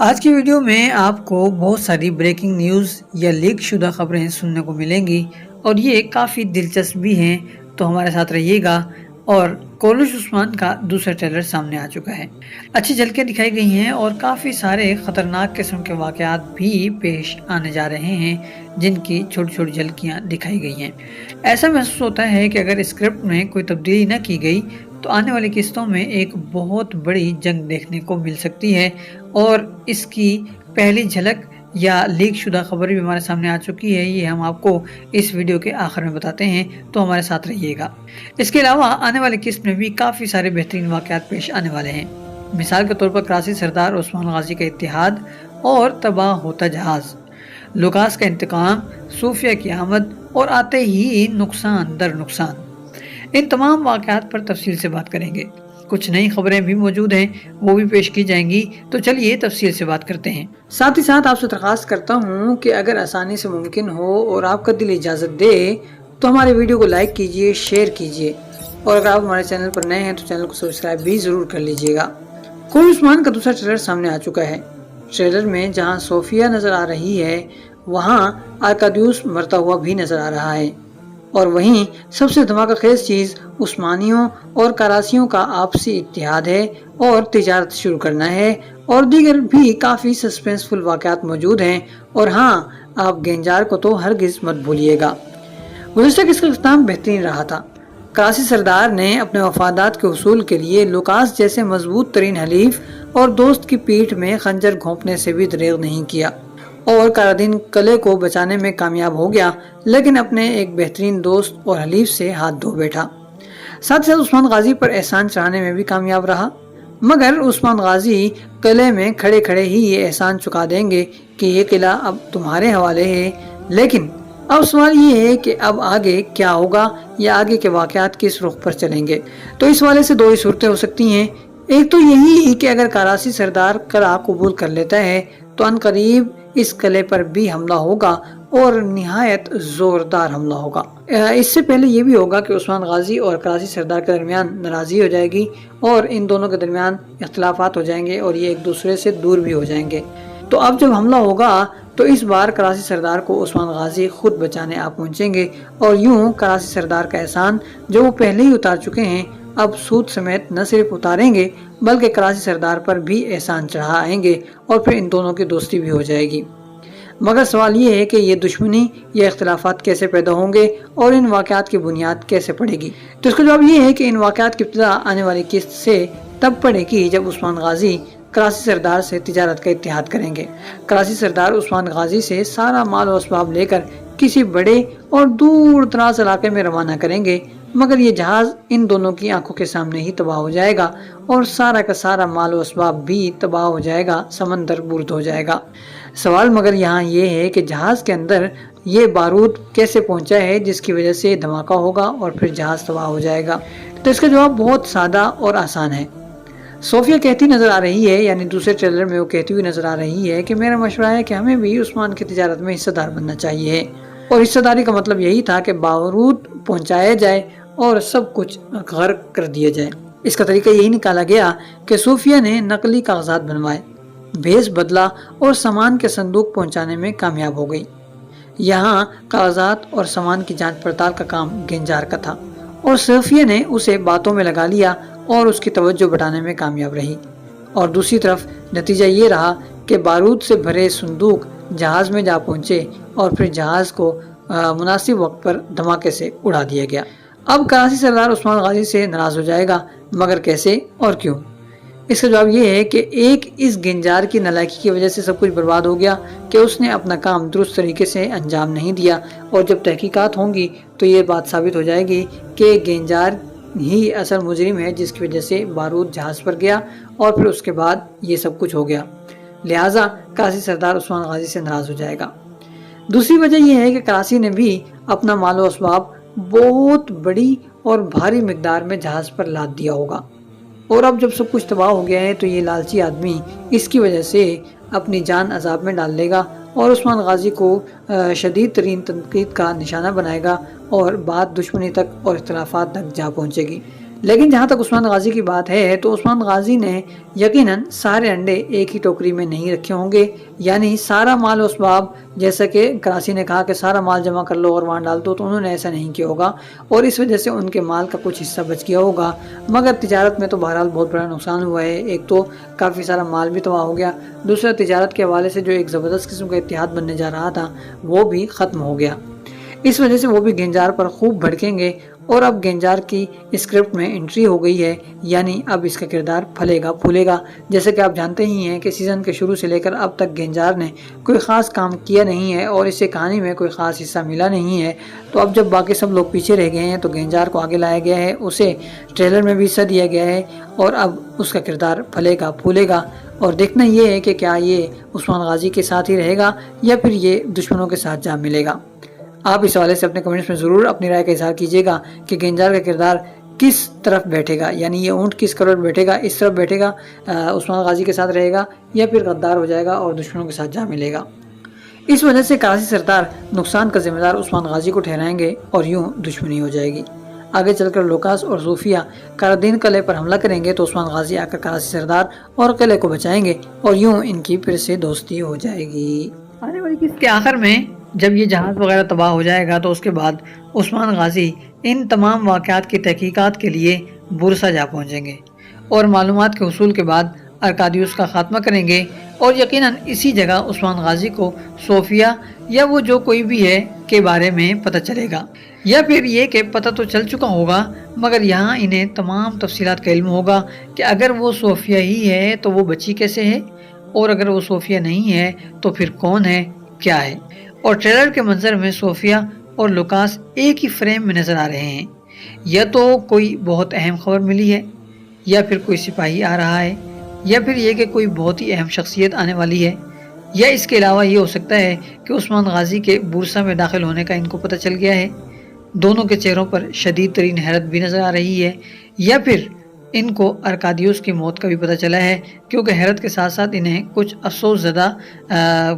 آج کی ویڈیو میں آپ کو بہت ساری بریکنگ نیوز یا لیک شدہ خبریں سننے کو ملیں گی اور یہ کافی دلچسپ بھی ہیں، تو ہمارے ساتھ رہیے گا۔ اور کولش عثمان کا دوسرا ٹریلر سامنے آ چکا ہے، اچھی جھلکیاں دکھائی گئی ہیں اور کافی سارے خطرناک قسم کے واقعات بھی پیش آنے جا رہے ہیں جن کی چھوٹی چھوٹی جھلکیاں دکھائی گئی ہیں۔ ایسا محسوس ہوتا ہے کہ اگر اسکرپٹ میں کوئی تبدیلی نہ کی گئی تو آنے والی قسطوں میں ایک بہت بڑی جنگ دیکھنے کو مل سکتی ہے، اور اس کی پہلی جھلک یا لیک شدہ خبر بھی ہمارے سامنے آ چکی ہے۔ یہ ہم آپ کو اس ویڈیو کے آخر میں بتاتے ہیں، تو ہمارے ساتھ رہیے گا۔ اس کے علاوہ آنے والی قسط میں بھی کافی سارے بہترین واقعات پیش آنے والے ہیں۔ مثال کے طور پر کراچی سردار عثمان غازی کا اتحاد اور تباہ ہوتا جہاز، لوکاس کا انتقام، صوفیہ کی آمد اور آتے ہی نقصان در نقصان، ان تمام واقعات پر تفصیل سے بات کریں گے۔ کچھ نئی خبریں بھی موجود ہیں، وہ بھی پیش کی جائیں گی، تو چلیے تفصیل سے بات کرتے ہیں۔ ساتھ ہی ساتھ آپ سے درخواست کرتا ہوں کہ اگر آسانی سے ممکن ہو اور آپ کا دل اجازت دے تو ہمارے ویڈیو کو لائک کیجئے، شیئر کیجئے، اور اگر آپ ہمارے چینل پر نئے ہیں تو چینل کو سبسکرائب بھی ضرور کر لیجئے گا۔ کولش عثمان کا دوسرا ٹریلر سامنے آ چکا ہے۔ ٹریلر میں جہاں صوفیہ نظر آ رہی ہے وہاں آرکادیوس مرتا ہوا بھی نظر آ رہا ہے، اور وہیں سب سے دھماکہ خیز چیز عثمانیوں اور کراسیوں کا آپسی اتحاد ہے اور تجارت شروع کرنا ہے، اور دیگر بھی کافی سسپینسفل واقعات موجود ہیں۔ اور ہاں، آپ گینجار کو تو ہرگز مت بھولیے گا۔ گزشتہ قسط کا اختتام بہترین رہا تھا۔ کراچی سردار نے اپنے مفادات کے حصول کے لیے لوکاس جیسے مضبوط ترین حلیف اور دوست کی پیٹھ میں خنجر گھونپنے سے بھی دریغ نہیں کیا، اور قرادین قلعے کو بچانے میں کامیاب ہو گیا، لیکن اپنے ایک بہترین دوست اور حلیف سے ہاتھ دھو بیٹھا۔ ساتھ ہی ساتھ عثمان غازی پر احسان چڑھانے میں بھی کامیاب رہا، مگر عثمان غازی قلعے میں کھڑے کھڑے ہی یہ احسان چکا دیں گے کہ یہ قلعہ اب تمہارے حوالے ہے۔ لیکن اب سوال یہ ہے کہ اب آگے کیا ہوگا، یا آگے کے واقعات کس رخ پر چلیں گے؟ تو اس والے سے دو ہی صورتیں ہو سکتی ہیں۔ ایک تو یہی کہ اگر کراچی سردار قلعہ قبول کر لیتا ہے تو ان قریب اس قلعے پر بھی حملہ ہوگا، اور نہایت زوردار حملہ ہوگا۔ اس سے پہلے یہ بھی ہوگا کہ عثمان غازی اور کراچی سردار کے درمیان ناراضی ہو جائے گی، اور ان دونوں کے درمیان اختلافات ہو جائیں گے، اور یہ ایک دوسرے سے دور بھی ہو جائیں گے۔ تو اب جب حملہ ہوگا تو اس بار کراچی سردار کو عثمان غازی خود بچانے آپ پہنچیں گے، اور یوں کراچی سردار کا احسان جو وہ پہلے ہی اتار چکے ہیں اب سود سمیت نہ صرف اتاریں گے بلکہ کراچی سردار پر بھی احسان چڑھا آئیں گے، اور پھر ان دونوں کی دوستی بھی ہو جائے گی۔ مگر سوال یہ ہے کہ یہ دشمنی یا اختلافات کیسے پیدا ہوں گے اور ان واقعات کی بنیاد کیسے پڑے گی؟ تو اس کا جواب یہ ہے کہ ان واقعات کی ابتدا آنے والی قسط سے تب پڑے گی جب عثمان غازی کراچی سردار سے تجارت کا اتحاد کریں گے۔ کراچی سردار عثمان غازی سے سارا مال و اسباب لے کر کسی بڑے اور دور دراز علاقے میں روانہ کریں گے، مگر یہ جہاز ان دونوں کی آنکھوں کے سامنے ہی تباہ ہو جائے گا، اور سارا کا سارا مال و اسباب بھی تباہ ہو جائے گا، سمندر برد ہو جائے گا۔ سوال مگر یہاں یہ ہے کہ جہاز کے اندر یہ بارود کیسے پہنچا ہے جس کی وجہ سے دھماکہ ہوگا اور پھر جہاز تباہ ہو جائے گا؟ تو اس کا جواب بہت سادہ اور آسان ہے۔ صوفیہ کہتی نظر آ رہی ہے، یعنی دوسرے ٹریلر میں وہ کہتی ہوئی نظر آ رہی ہے کہ میرا مشورہ ہے کہ ہمیں بھی عثمان کی تجارت میں حصہ دار بننا چاہیے، اور حصہ داری کا مطلب یہی تھا کہ بارود پہنچایا جائے اور سب کچھ غرق کر دیا جائے۔ اس کا طریقہ یہی نکالا گیا کہ صوفیہ نے نقلی کاغذات بنوائے، بھیس بدلا اور سامان کے صندوق پہنچانے میں کامیاب ہو گئی۔ یہاں کاغذات اور سامان کی جانچ پڑتال کا کام گینجار کا تھا، اور صوفیہ نے اسے باتوں میں لگا لیا اور اس کی توجہ بٹانے میں کامیاب رہی، اور دوسری طرف نتیجہ یہ رہا کہ بارود سے بھرے صندوق جہاز میں جا پہنچے، اور پھر جہاز کو مناسب وقت پر دھماکے سے اڑا دیا گیا۔ اب کراچی سردار عثمان غازی سے ناراض ہو جائے گا، مگر کیسے اور کیوں؟ اس کا جواب یہ ہے کہ ایک اس گنجار کی نالائکی کی وجہ سے سب کچھ برباد ہو گیا کہ اس نے اپنا کام درست طریقے سے انجام نہیں دیا، اور جب تحقیقات ہوں گی تو یہ بات ثابت ہو جائے گی کہ گنجار ہی اصل مجرم ہے جس کی وجہ سے بارود جہاز پر گیا، اور پھر اس کے بعد یہ سب کچھ ہو گیا۔ لہٰذا کراچی سردار عثمان غازی سے ناراض ہو جائے گا۔ دوسری وجہ یہ ہے کہ کراچی نے بھی اپنا مال و اسباب بہت بڑی اور بھاری مقدار میں جہاز پر لاد دیا ہوگا، اور اب جب سب کچھ تباہ ہو گیا ہے تو یہ لالچی آدمی اس کی وجہ سے اپنی جان عذاب میں ڈال لے گا، اور عثمان غازی کو شدید ترین تنقید کا نشانہ بنائے گا، اور بات دشمنی تک اور اختلافات تک جا پہنچے گی۔ لیکن جہاں تک عثمان غازی کی بات ہے تو عثمان غازی نے یقیناً سارے انڈے ایک ہی ٹوکری میں نہیں رکھے ہوں گے، یعنی سارا مال و اسباب، جیسا کہ کراسی نے کہا کہ سارا مال جمع کر لو اور وہاں ڈال دو، تو انہوں نے ایسا نہیں کیا ہوگا اور اس وجہ سے ان کے مال کا کچھ حصہ بچ گیا ہوگا۔ مگر تجارت میں تو بہرحال بہت بڑا نقصان ہوا ہے، ایک تو کافی سارا مال بھی تباہ ہو گیا، دوسرا تجارت کے حوالے سے جو ایک زبردست قسم کا اتحاد بننے جا رہا تھا وہ بھی ختم ہو گیا۔ اس وجہ سے وہ بھی گنجار پر خوب بھڑکیں گے اور اب گنجار کی اسکرپٹ میں انٹری ہو گئی ہے، یعنی اب اس کا کردار پھلے گا پھولے گا۔ جیسے کہ آپ جانتے ہی ہیں کہ سیزن کے شروع سے لے کر اب تک گنجار نے کوئی خاص کام کیا نہیں ہے اور اسے کہانی میں کوئی خاص حصہ ملا نہیں ہے، تو اب جب باقی سب لوگ پیچھے رہ گئے ہیں تو گنجار کو آگے لایا گیا ہے، اسے ٹریلر میں بھی حصہ دیا گیا ہے اور اب اس کا کردار پھلے گا پھولے گا۔ اور دیکھنا یہ ہے کہ کیا یہ عثمان غازی کے ساتھ ہی رہے گا یا پھر یہ دشمنوں کے ساتھ جا ملے گا۔ آپ اس حوالے سے اپنے کمنٹس میں ضرور اپنی رائے کا اظہار کیجیے گا کہ گنجار کا کردار کس طرف بیٹھے گا، یعنی یہ اونٹ کس طرف بیٹھے گا، اس طرف بیٹھے گا عثمان غازی کے ساتھ رہے گا یا پھر غدار ہو جائے گا اور دشمنوں کے ساتھ جا ملے گا۔ اس وجہ سے کراسی سردار نقصان کا ذمہ دار عثمان غازی کو ٹھہرائیں گے اور یوں دشمنی ہو جائے گی۔ آگے چل کر لوکاس اور صوفیہ کارادین قلعے پر حملہ کریں گے تو عثمان غازی آ کر کراسی سردار اور قلعے کو بچائیں گے اور یوں ان کی پھر سے دوستی ہو جائے گی۔ آنے والی قسط کے آخر میں جب یہ جہاز وغیرہ تباہ ہو جائے گا تو اس کے بعد عثمان غازی ان تمام واقعات کی تحقیقات کے لیے بورسا جا پہنچیں گے اور معلومات کے حصول کے بعد ارکادیوس کا خاتمہ کریں گے اور یقیناً اسی جگہ عثمان غازی کو صوفیہ یا وہ جو کوئی بھی ہے کے بارے میں پتہ چلے گا، یا پھر یہ کہ پتہ تو چل چکا ہوگا مگر یہاں انہیں تمام تفصیلات کا علم ہوگا کہ اگر وہ صوفیہ ہی ہے تو وہ بچی کیسے ہے، اور اگر وہ صوفیہ نہیں ہے تو پھر کون ہے کیا ہے۔ اور ٹریلر کے منظر میں صوفیہ اور لوکاس ایک ہی فریم میں نظر آ رہے ہیں، یا تو کوئی بہت اہم خبر ملی ہے یا پھر کوئی سپاہی آ رہا ہے یا پھر یہ کہ کوئی بہت ہی اہم شخصیت آنے والی ہے، یا اس کے علاوہ یہ ہو سکتا ہے کہ عثمان غازی کے بورسا میں داخل ہونے کا ان کو پتہ چل گیا ہے۔ دونوں کے چہروں پر شدید ترین حیرت بھی نظر آ رہی ہے، یا پھر ان کو ارکادیوس کی موت کا بھی پتہ چلا ہے، کیونکہ حیرت کے ساتھ ساتھ انہیں کچھ افسوس زدہ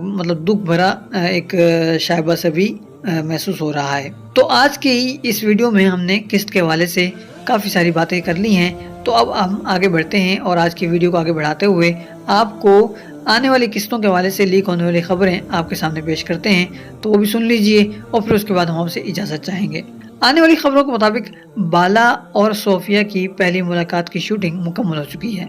مطلب دکھ بھرا ایک شائبہ سے بھی محسوس ہو رہا ہے۔ تو آج کی اس ویڈیو میں ہم نے قسط کے حوالے سے کافی ساری باتیں کر لی ہیں، تو اب ہم آگے بڑھتے ہیں اور آج کی ویڈیو کو آگے بڑھاتے ہوئے آپ کو آنے والی قسطوں کے حوالے سے لیک ہونے والی خبریں آپ کے سامنے پیش کرتے ہیں، تو وہ بھی سن لیجئے اور پھر اس کے بعد ہم آپ سے اجازت چاہیں گے۔ آنے والی خبروں کے مطابق بالا اور صوفیہ کی پہلی ملاقات کی شوٹنگ مکمل ہو چکی ہے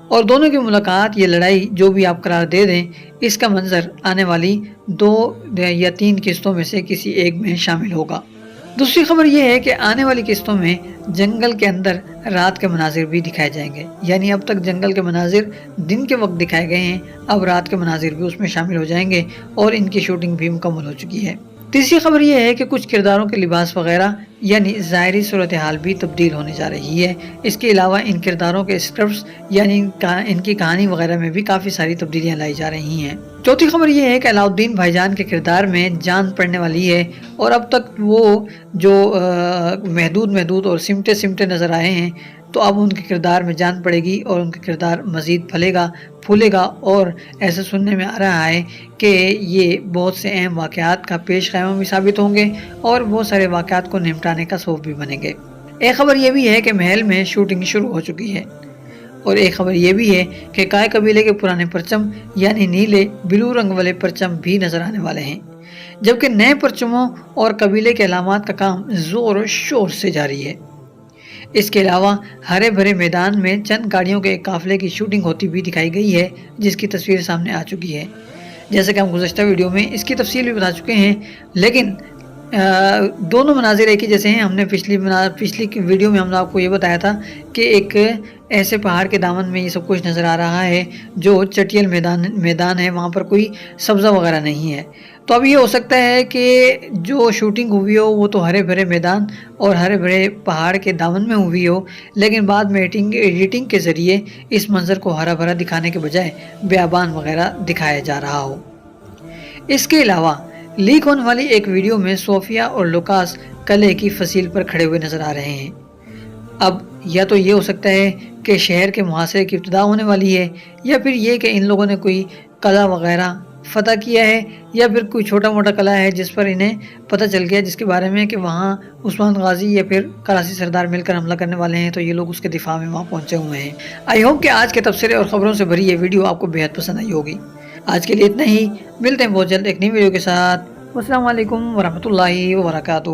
اور دونوں کی ملاقات، یہ لڑائی جو بھی آپ قرار دے دیں، اس کا منظر آنے والی 2 یا 3 قسطوں میں سے کسی ایک میں شامل ہوگا۔ دوسری خبر یہ ہے کہ آنے والی قسطوں میں جنگل کے اندر رات کے مناظر بھی دکھائے جائیں گے، یعنی اب تک جنگل کے مناظر دن کے وقت دکھائے گئے ہیں، اب رات کے مناظر بھی اس میں شامل ہو جائیں گے اور ان کی شوٹنگ بھی مکمل ہو چکی ہے۔ تیسری خبر یہ ہے کہ کچھ کرداروں کے لباس وغیرہ یعنی ظاہری صورتحال بھی تبدیل ہونے جا رہی ہے، اس کے علاوہ ان کرداروں کے اسکرپٹس یعنی ان کی کہانی وغیرہ میں بھی کافی ساری تبدیلیاں لائی جا رہی ہیں۔ چوتھی خبر یہ ہے کہ علاؤالدین بھائی جان کے کردار میں جان پڑنے والی ہے اور اب تک وہ جو محدود اور سمٹے نظر آئے ہیں، تو اب ان کے کردار میں جان پڑے گی اور ان کا کردار مزید پھلے گا پھولے گا، اور ایسا سننے میں آ رہا ہے کہ یہ بہت سے اہم واقعات کا پیش خیمہ بھی ثابت ہوں گے اور بہت سارے واقعات کو نمٹانے کا سبب بھی بنیں گے۔ ایک خبر یہ بھی ہے کہ محل میں شوٹنگ شروع ہو چکی ہے، اور ایک خبر یہ بھی ہے کہ کائے قبیلے کے پرانے پرچم یعنی نیلے بلو رنگ والے پرچم بھی نظر آنے والے ہیں، جبکہ نئے پرچموں اور قبیلے کے علامات کا کام زور و شور سے جاری ہے۔ اس کے علاوہ ہرے بھرے میدان میں چند گاڑیوں کے ایک قافلے کی شوٹنگ ہوتی بھی دکھائی گئی ہے، جس کی تصویر سامنے آ چکی ہے۔ جیسے کہ ہم گزشتہ ویڈیو میں اس کی تفصیل بھی بتا چکے ہیں، لیکن دونوں مناظر ایک ہی جیسے ہیں۔ ہم نے پچھلی ویڈیو میں ہم نے آپ کو یہ بتایا تھا کہ ایک ایسے پہاڑ کے دامن میں یہ سب کچھ نظر آ رہا ہے جو چٹیل میدان ہے، وہاں پر کوئی سبزہ وغیرہ نہیں ہے۔ تو اب یہ ہو سکتا ہے کہ جو شوٹنگ ہوئی ہو وہ تو ہرے بھرے میدان اور ہرے بھرے پہاڑ کے دامن میں ہوئی ہو، لیکن بعد میں ایڈیٹنگ کے ذریعے اس منظر کو ہرا بھرا دکھانے کے بجائے بیابان وغیرہ دکھایا جا رہا ہو۔ اس کے علاوہ لیک ہونے والی ایک ویڈیو میں صوفیہ اور لوکاس قلعے کی فصیل پر کھڑے ہوئے نظر آ رہے ہیں۔ اب یا تو یہ ہو سکتا ہے کہ شہر کے محاصرے کی ابتدا ہونے والی ہے، یا پھر یہ کہ ان لوگوں نے کوئی قلعہ وغیرہ فتح کیا ہے یا پھر کوئی چھوٹا موٹا قلعہ ہے جس پر انہیں پتہ چل گیا جس کے بارے میں کہ وہاں عثمان غازی یا پھر کراچی سردار مل کر حملہ کرنے والے ہیں، تو یہ لوگ اس کے دفاع میں وہاں پہنچے ہوئے ہیں۔ آئی ہوپ کہ آج کے تبصرے اور خبروں سے بھری یہ ویڈیو آپ کو بہت پسند آئی ہوگی۔ آج کے لیے اتنا ہی، ملتے ہیں بہت جلد ایک نئی ویڈیو کے ساتھ۔ السلام علیکم ورحمۃ اللہ وبرکاتہ۔